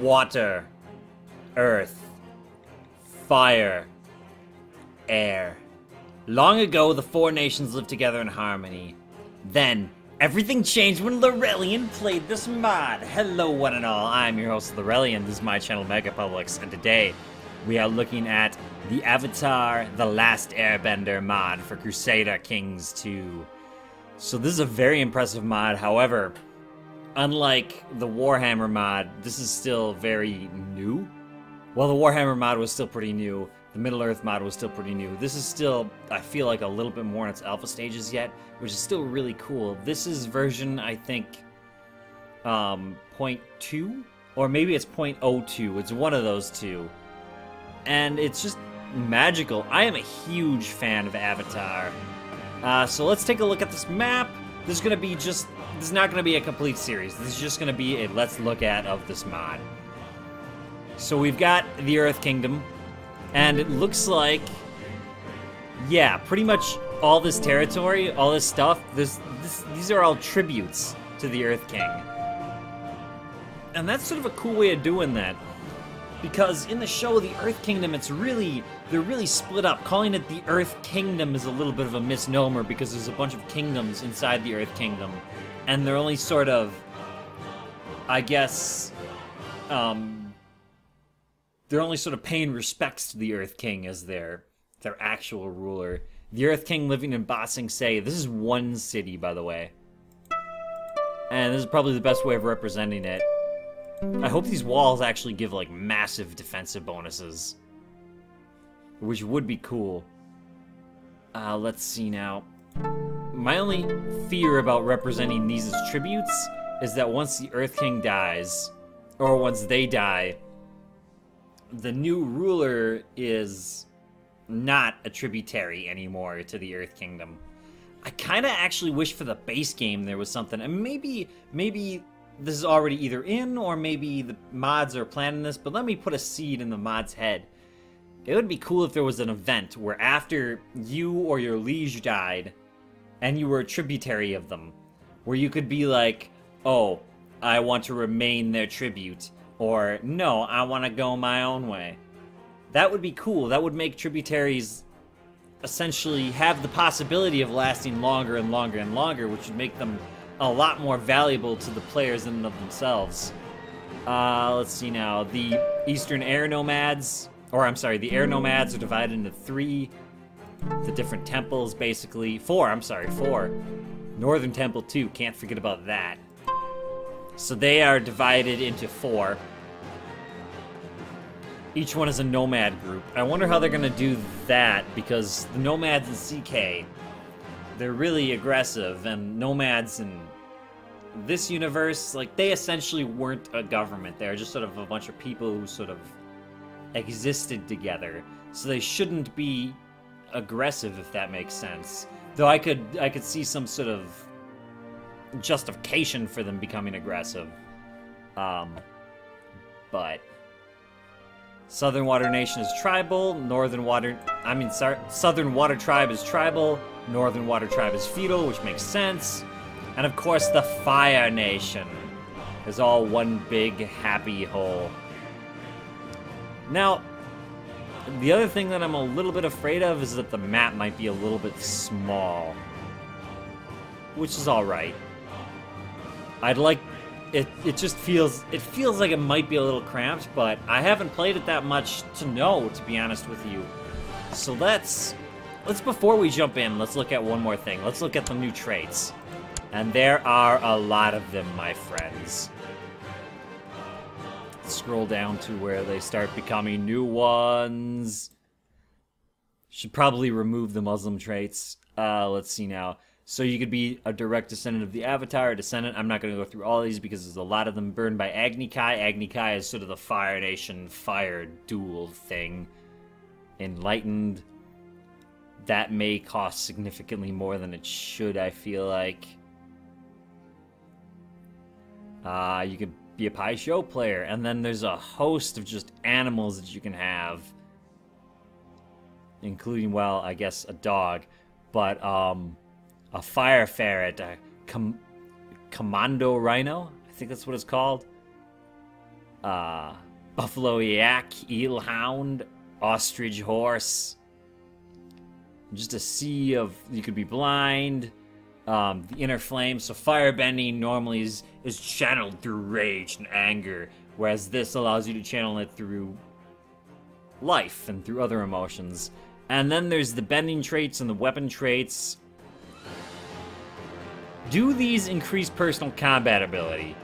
water, earth, fire, air. Long ago, the four nations lived together in harmony. Then, everything changed when Lorelian played this mod. Hello, one and all. I'm your host, Lorelian. This is my channel, Megapublix, and today we are looking at the Avatar: The Last Airbender mod for Crusader Kings 2. So this is a very impressive mod. However, unlike the Warhammer mod, this is still very new. Well, the Warhammer mod was still pretty new. The Middle-earth mod was still pretty new. This is still, I feel like, a little bit more in its alpha stages yet, which is still really cool. This is version, I think, 0.2? Or maybe it's 0.02. It's one of those two. And it's just magical. I am a huge fan of Avatar. So let's take a look at this map. This is not going to be a complete series. This is just going to be a let's look at of this mod. So we've got the Earth Kingdom. And it looks like, yeah, pretty much all this territory, all this stuff, these are all tributes to the Earth King. And that's sort of a cool way of doing that. Because in the show, the Earth Kingdom, they're really split up. Calling it the Earth Kingdom is a little bit of a misnomer because there's a bunch of kingdoms inside the Earth Kingdom. And they're only sort of, I guess, they're only sort of paying respects to the Earth King as their actual ruler. The Earth King living in Ba Sing Se. This is one city, by the way. And this is probably the best way of representing it. I hope these walls actually give, like, massive defensive bonuses. Which would be cool. Let's see now. My only fear about representing these as tributes is that once the Earth King dies, or once they die, the new ruler is not a tributary anymore to the Earth Kingdom. I kind of actually wish for the base game there was something, and maybe this is already either in, or maybe the mods are planning this, but let me put a seed in the mod's head. It would be cool if there was an event where after you or your liege died, and you were a tributary of them, where you could be like, oh, I want to remain their tribute. Or, no, I want to go my own way. That would be cool. That would make tributaries essentially have the possibility of lasting longer and longer and longer, which would make them a lot more valuable to the players in and of themselves. Let's see now. The Eastern Air Nomads, or I'm sorry, the Air Nomads are divided into the different temples, basically. Four. Northern Temple, too. Can't forget about that. So they are divided into 4. Each one is a nomad group. I wonder how they're going to do that, because the nomads in CK, they're really aggressive, and nomads in this universe, like, they essentially weren't a government. They're just sort of a bunch of people who sort of existed together. So they shouldn't be aggressive, if that makes sense. Though I could see some sort of justification for them becoming aggressive. But Southern Water Nation is tribal, Southern Water Tribe is tribal, Northern Water Tribe is feudal, which makes sense. And of course the Fire Nation is all one big happy whole. Now, the other thing that I'm a little bit afraid of is that the map might be a little bit small. Which is alright. I'd like it just feels like it might be a little cramped, but I haven't played it that much to know, to be honest with you. So let's before we jump in, let's look at one more thing. Let's look at the new traits. And there are a lot of them, my friends. Scroll down to where they start becoming new ones. Should probably remove the Muslim traits. Let's see now. So you could be a direct descendant of the Avatar, a descendant. I'm not going to go through all these because there's a lot of them burned by Agni Kai. Agni Kai is sort of the Fire Nation fire duel thing. Enlightened. That may cost significantly more than it should, I feel like. You could be a Pai Sho player. And then there's a host of just animals that you can have. Including, well, I guess a dog. But, a fire ferret, a commando rhino, I think that's what it's called. Buffalo yak, eel hound, ostrich horse. Just a sea of, you could be blind. The inner flame, so firebending normally is channeled through rage and anger, whereas this allows you to channel it through life and through other emotions. And then there's the bending traits and the weapon traits. Do these increase personal combat ability?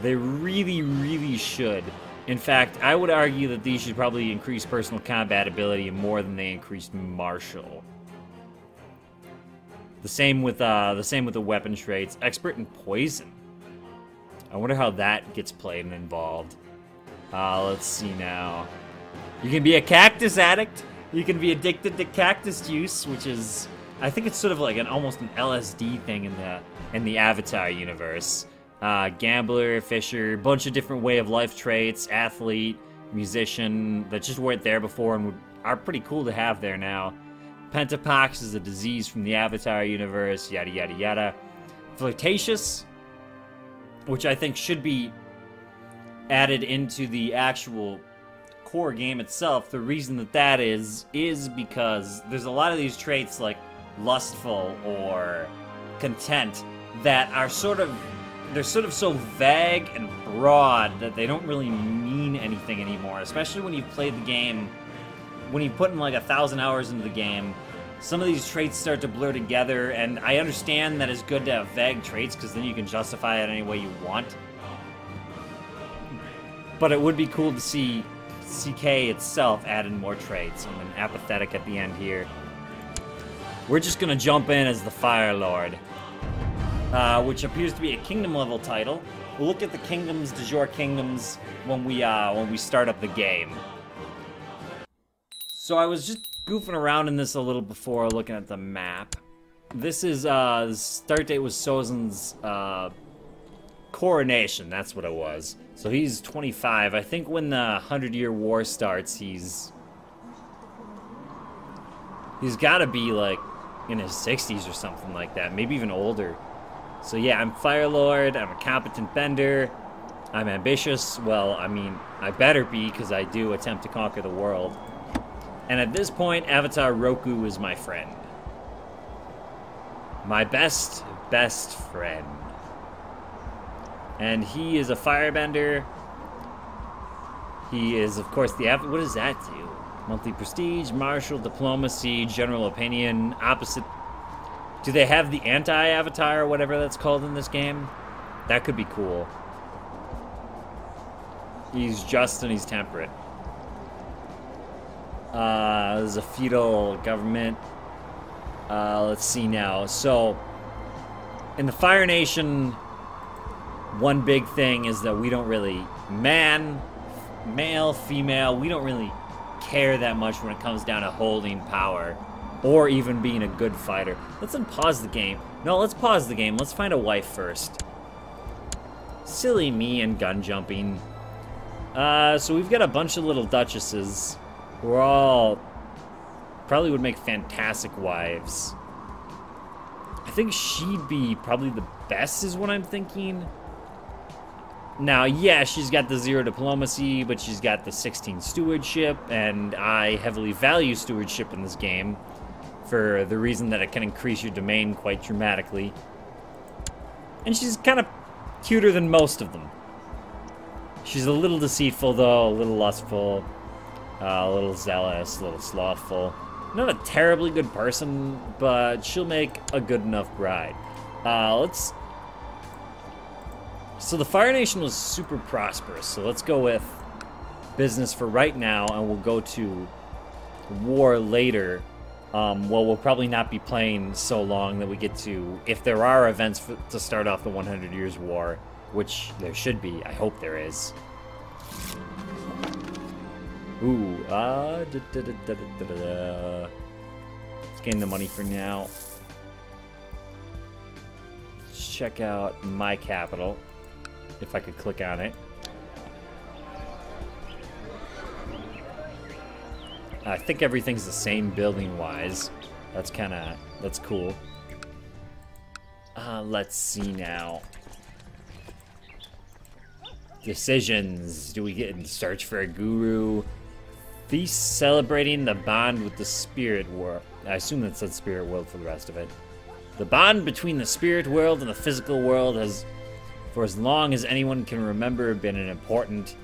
They really, really should. In fact, I would argue that these should probably increase personal combat ability more than they increase martial. The same with the weapon traits. Expert in poison. I wonder how that gets played and involved. Let's see now. You can be a cactus addict. You can be addicted to cactus juice, which is, I think it's sort of like almost an LSD thing in the Avatar universe. Gambler, fisher, bunch of different way of life traits, athlete, musician that just weren't there before and are pretty cool to have there now. Pentapox is a disease from the Avatar universe, yada yada yada. Flirtatious, which I think should be added into the actual core game itself. The reason that is because there's a lot of these traits like lustful or content that are they're sort of so vague and broad that they don't really mean anything anymore, especially when you've played the game. When you put in like 1,000 hours into the game, some of these traits start to blur together, and I understand that it's good to have vague traits because then you can justify it any way you want. But it would be cool to see CK itself add in more traits. I'm an apathetic at the end here. We're just gonna jump in as the Firelord, which appears to be a kingdom level title. We'll look at the kingdoms, de jure kingdoms, when we start up the game. So I was just goofing around in this a little before looking at the map. This is, the start date was Sozin's, coronation, that's what it was. So he's 25. I think when the 100-Year War starts, he's gotta be, like, in his 60s or something like that, maybe even older. So yeah, I'm Firelord, I'm a competent bender, I'm ambitious. Well, I mean, I better be, because I do attempt to conquer the world. And at this point, Avatar Roku is my friend. My best friend. And he is a firebender. He is, of course, the what does that do? Monthly prestige, martial, diplomacy, general opinion, opposite. Do they have the anti-avatar or whatever that's called in this game? That could be cool. He's just and he's temperate. There's a feudal government. Let's see now. So, in the Fire Nation, one big thing is that we don't really, male, female, we don't really care that much when it comes down to holding power or even being a good fighter. Let's unpause the game. No, let's pause the game. Let's find a wife first. Silly me and gun jumping. So we've got a bunch of little duchesses who are all probably would make fantastic wives. I think she'd be probably the best is what I'm thinking. Now, yeah, she's got the 0 diplomacy, but she's got the 16 stewardship, and I heavily value stewardship in this game for the reason that it can increase your domain quite dramatically. And she's kind of cuter than most of them. She's a little deceitful, though, a little lustful, a little zealous, a little slothful. Not a terribly good person, but she'll make a good enough bride. So the Fire Nation was super prosperous, so let's go with business for right now, and we'll go to war later. Well, we'll probably not be playing so long that we get to, if there are events to start off the 100 Years War, which there should be, I hope there is. Ooh, let's gain the money for now. Let's check out my capital, if I could click on it. I think everything's the same building-wise. That's cool. Let's see now. Decisions. Do we get in search for a guru? Feast celebrating the bond with the spirit world. I assume that said spirit world for the rest of it. The bond between the spirit world and the physical world has, for as long as anyone can remember, been important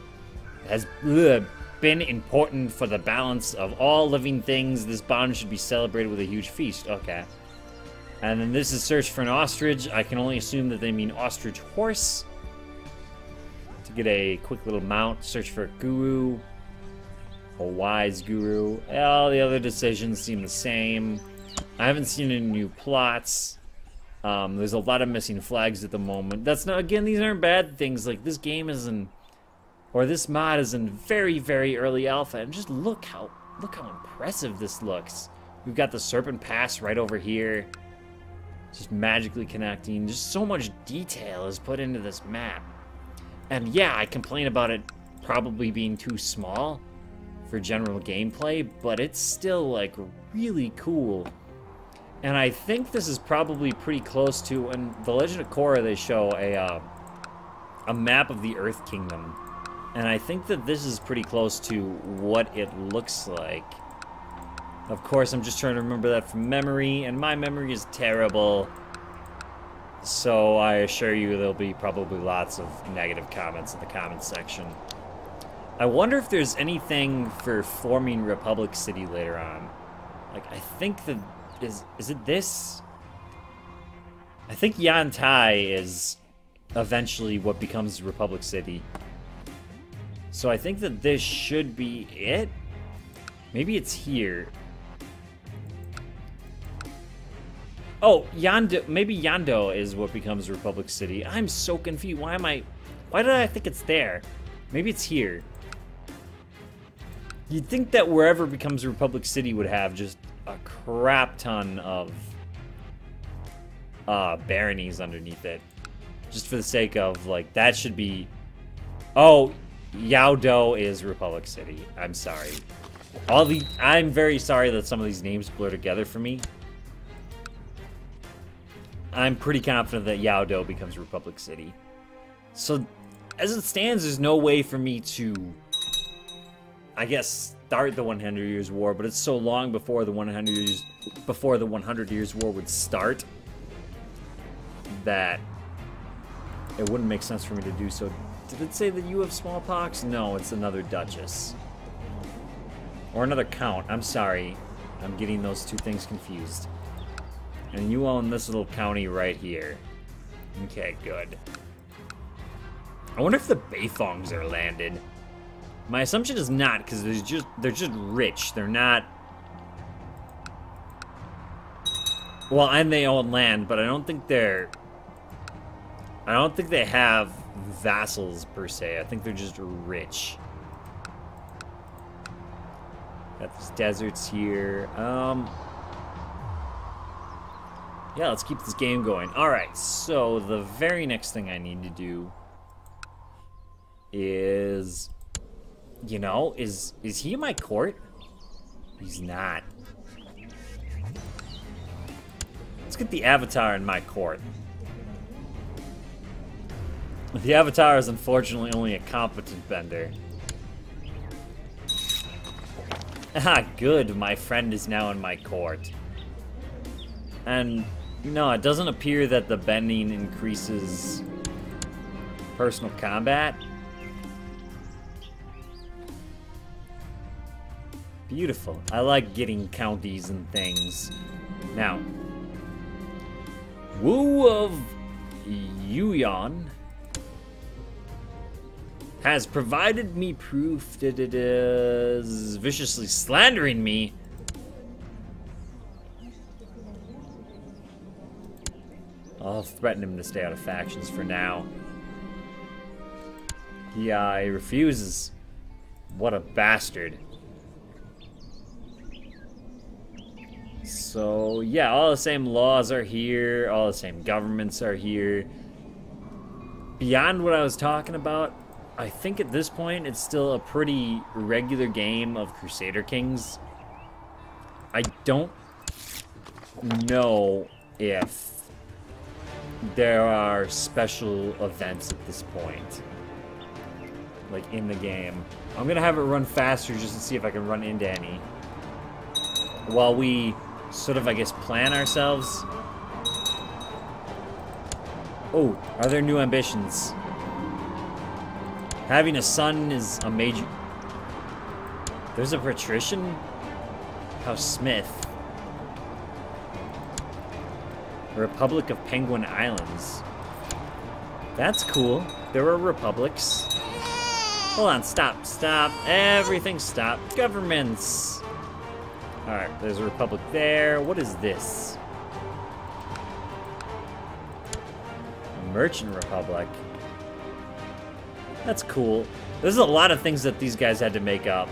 for the balance of all living things. This bond should be celebrated with a huge feast. Okay. And then this is search for an ostrich. I can only assume that they mean ostrich horse. To get a quick little mount, search for a guru. A wise guru. All the other decisions seem the same. I haven't seen any new plots. There's a lot of missing flags at the moment. That's not, again, these aren't bad things. Like, this game is in, or this mod is in very, very early alpha. And just look how impressive this looks. We've got the Serpent Pass right over here. Just magically connecting. Just so much detail is put into this map. And yeah, I complain about it probably being too small for general gameplay, but it's still, like, really cool. And I think this is probably pretty close to, in The Legend of Korra, they show a map of the Earth Kingdom. And I think that this is pretty close to what it looks like. Of course, I'm just trying to remember that from memory, and my memory is terrible. So I assure you there'll be probably lots of negative comments in the comments section. I wonder if there's anything for forming Republic City later on. Like, I think that... Is it this? I think Yantai is eventually what becomes Republic City. So I think that this should be it? Maybe it's here. Oh, Yando, maybe Yando is what becomes Republic City. I'm so confused. Why did I think it's there? Maybe it's here. You'd think that wherever becomes Republic City would have just a crap ton of baronies underneath it. Just for the sake of, like, that should be... Oh, Yaodo is Republic City. I'm sorry. I'm very sorry that some of these names blur together for me. I'm pretty confident that Yaodo becomes Republic City. So, as it stands, there's no way for me to, I guess, start the 100 Years' War, but it's so long before the 100 Years' War would start that it wouldn't make sense for me to do so. Did it say that you have smallpox? No, it's another duchess. Or another count. I'm sorry. I'm getting those two things confused. And you own this little county right here. Okay, good. I wonder if the Beithongs are landed. My assumption is not, because they're just rich. They're not... Well, and they own land, but I don't think they have vassals, per se. I think they're just rich. Got these deserts here. Yeah, let's keep this game going. Alright, so the very next thing I need to do is... You know, is he in my court? He's not. Let's get the Avatar in my court. The Avatar is unfortunately only a competent bender. Ah, good, my friend is now in my court. And, no, it doesn't appear that the bending increases personal combat. Beautiful. I like getting counties and things. Now, Wu of Yuyan has provided me proof that it is viciously slandering me. I'll threaten him to stay out of factions for now. Yeah, he refuses. What a bastard. So, yeah, all the same laws are here, all the same governments are here. Beyond what I was talking about, I think at this point it's still a pretty regular game of Crusader Kings. I don't know if there are special events at this point. like, in the game. I'm gonna have it run faster just to see if I can run into any. While we sort of, I guess, plan ourselves. Oh, are there new ambitions? Having a son is a major... There's a patrician? House Smith. The Republic of Penguin Islands. That's cool. There are republics. Hold on, stop, stop. Everything stop. Governments. Alright, there's a republic there. What is this? A merchant republic. That's cool. There's a lot of things that these guys had to make up.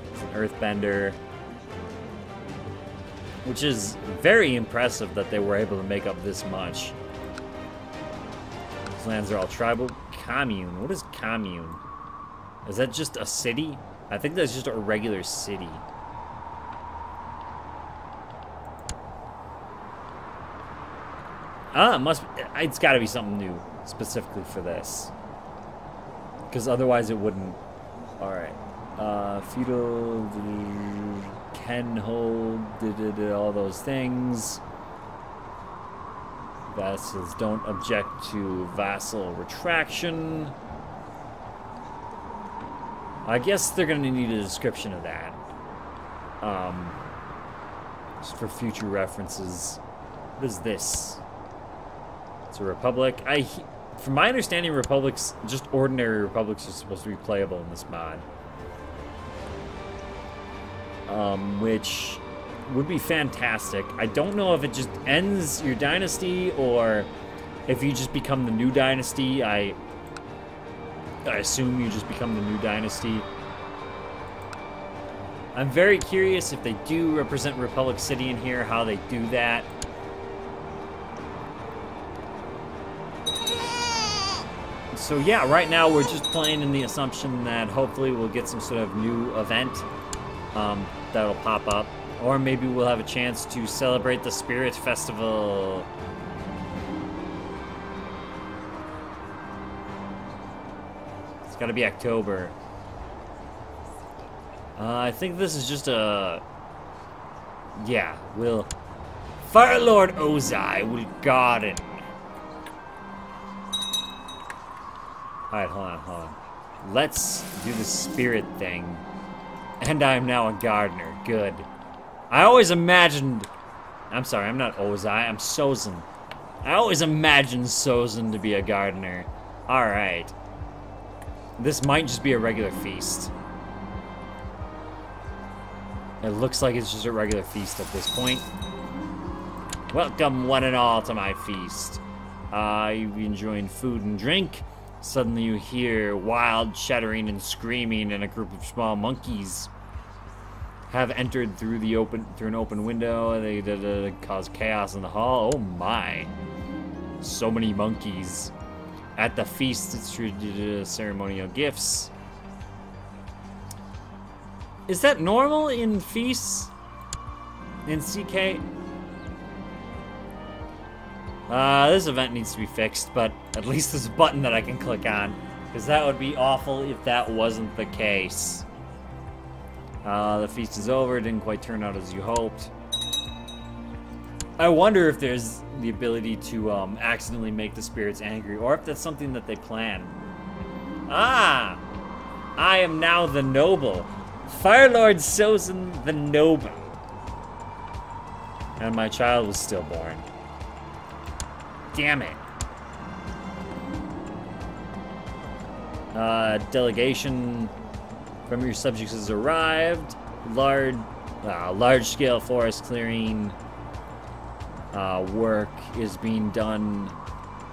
There's an earthbender. Which is very impressive that they were able to make up this much. These lands are all tribal. Commune. What is commune? Is that just a city? I think that's just a regular city. Ah, it's gotta be something new, specifically for this. Because otherwise it wouldn't. Alright. Feudal, can hold, all those things. Vassals don't object to vassal retraction. I guess they're gonna need a description of that. Just for future references. What is this? It's a republic. From my understanding, republics, just ordinary republics, are supposed to be playable in this mod. Which would be fantastic. I don't know if it just ends your dynasty or if you just become the new dynasty. I assume you just become the new dynasty. I'm very curious if they do represent Republic City in here, how they do that. So yeah, right now we're just playing in the assumption that hopefully we'll get some sort of new event that'll pop up. Or maybe we'll have a chance to celebrate the Spirit Festival. It's gotta be October. I think this is just a... Yeah, we'll... Firelord Sozin will garden. Alright, hold on. Let's do the spirit thing. And I am now a gardener. Good. I always imagined... I'm sorry, I'm not Sozin, I'm Sozin. I always imagined Sozin to be a gardener. Alright. This might just be a regular feast. It looks like it's just a regular feast at this point. Welcome one and all to my feast. You've been enjoying food and drink. Suddenly you hear wild chattering and screaming, and a group of small monkeys have entered through an open window. They cause chaos in the hall. Oh my. So many monkeys. At the feast, it's treated ceremonial gifts. Is that normal in feasts? In CK? This event needs to be fixed, but at least there's a button that I can click on. Because that would be awful if that wasn't the case. The feast is over. It didn't quite turn out as you hoped. I wonder if there's the ability to accidentally make the spirits angry, or if that's something that they plan. Ah! I am now the noble. Firelord Sozin the noble. And my child was stillborn. Damn it. Delegation from your subjects has arrived. Large-scale forest clearing work is being done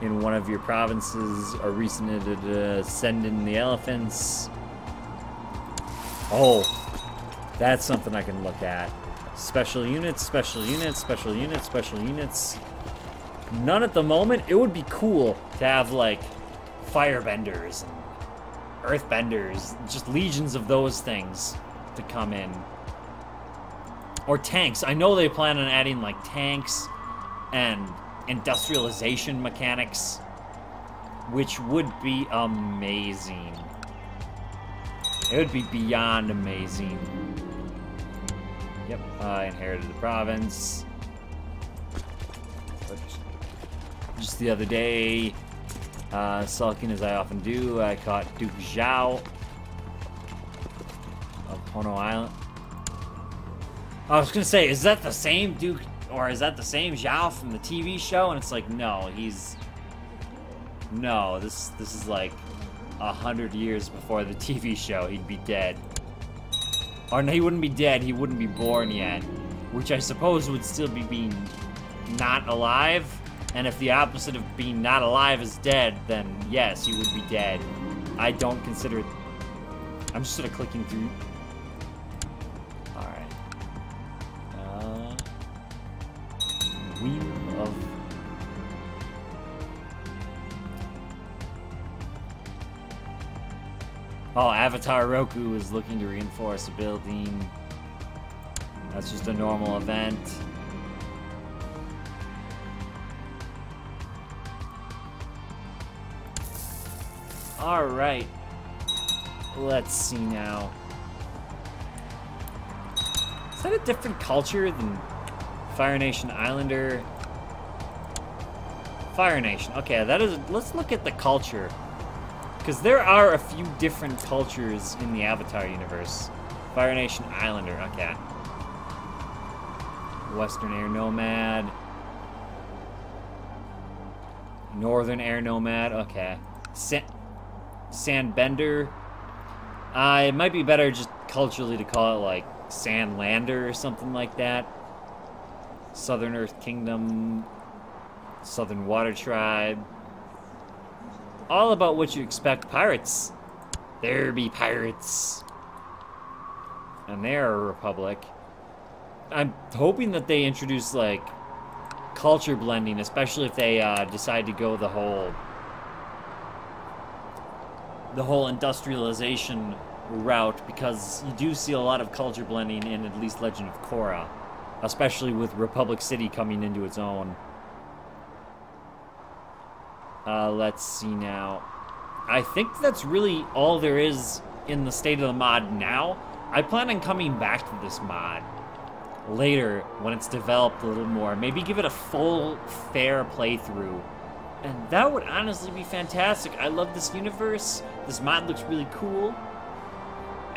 in one of your provinces. A recent send in the elephants. Oh, that's something I can look at. Special units, special units, special units, special units. None at the moment. It would be cool to have, like, firebenders and earthbenders, just legions of those things to come in. Or tanks. I know they plan on adding, like, tanks and industrialization mechanics, which would be amazing. It would be beyond amazing. Yep, I inherited the province. But just the other day, sulking as I often do, I caught Duke Zhao of Pono Island. I was gonna say, is that the same Duke, or is that the same Zhao from the TV show? And it's like, no, no, this is like 100 years before the TV show. He'd be dead. Or no, he wouldn't be dead, he wouldn't be born yet. Which I suppose would still be being not alive. And if the opposite of being not alive is dead, then yes, he would be dead. I don't consider it. I'm just sort of clicking through. Alright. Wheel of... Oh, Avatar Roku is looking to reinforce a building. That's just a normal event. Alright. Let's see now. Is that a different culture than Fire Nation Islander? Fire Nation. Okay, that is... Let's look at the culture. Because there are a few different cultures in the Avatar universe. Fire Nation Islander, okay. Western Air Nomad. Northern Air Nomad, okay. Sandbender. It might be better just culturally to call it like Sandlander or something like that. Southern Earth Kingdom. Southern Water Tribe. All about what you expect. Pirates. There be pirates. And they're a republic. I'm hoping that they introduce, like, culture blending, especially if they decide to go the whole industrialization route, because you do see a lot of culture blending in at least Legend of Korra, especially with Republic City coming into its own. Let's see now. I think that's really all there is in the state of the mod now. I plan on coming back to this mod later when it's developed a little more. Maybe give it a full, fair playthrough. And that would honestly be fantastic. I love this universe. This mod looks really cool.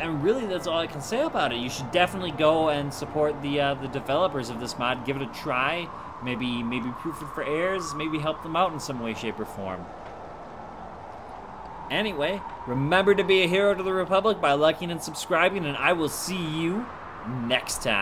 And really, that's all I can say about it. You should definitely go and support the developers of this mod. Give it a try. Maybe proof it for heirs. Maybe help them out in some way, shape, or form. Anyway, remember to be a hero to the Republic by liking and subscribing, and I will see you next time.